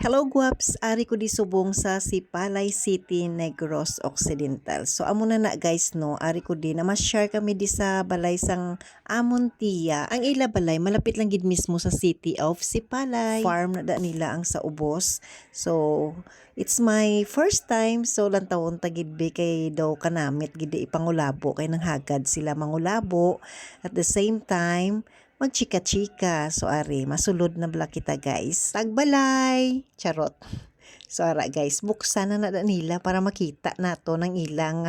Hello guwaps, ari ko di subong sa Sipalay City, Negros Occidental. So amo na guys no, ari ko di na mas-share kami di sa balay sang Amontia. Ang ila balay malapit lang gid mismo sa City of Sipalay. Farm na da nila ang sa ubos. So it's my first time, so lang taon tagid be kay daw kanamit gid ipangulabo kay nang hagad sila mangulabo. At the same time magchika-chika. So, ari, masulod na bala kita, guys. Tagbalay! Charot. So, ara, guys, buksan na nila para makita nato ng ilang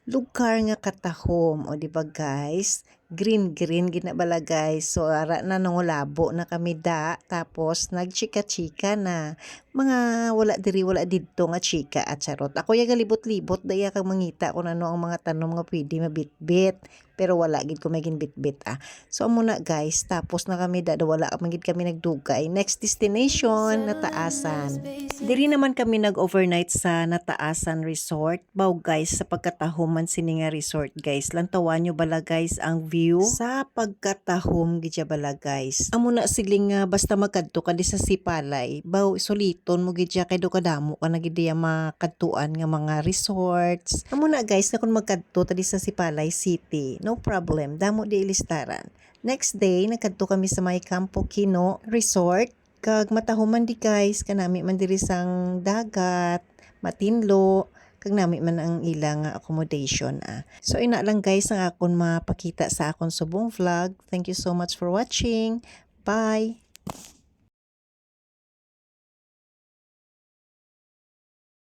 lugar nga katahom. O, di ba, guys? Green ginabala, guys. So, ara na nangulabo na kami da. Tapos, nagchika-chika na. Mga wala dito nga chika at charot. Ako yung galibot-libot, daya kang mangita kung ano ang mga tanong nga pwede mabitbit. Pero wala gid ko may ginbitbit So amo na guys, tapos na kami wala magid kami nagdugay. Next destination, Nataasan. Diri naman kami nag-overnight sa Nataasan Resort. Baw guys, sa pagkatahuman sini nga resort guys. Lantawan nyo bala guys ang view sa pagkatahom gidya bala guys. Amo na siling basta magkadto ka di sa Sipalay. Baw soliton mo gidya kay do kadamo ka na gid makadtuan nga mga resorts. Amo na guys, na kun magkadto ta di sa Sipalay City. No problem, damo di ilistaran. Next day, nagkadto kami sa may Campo Kino Resort. Kag matahuman di guys, kanami man diri sang dagat, matinlo, kag nami man ang ilang accommodation. So ina lang guys ang akon mapakita sa akon subong vlog. Thank you so much for watching. Bye!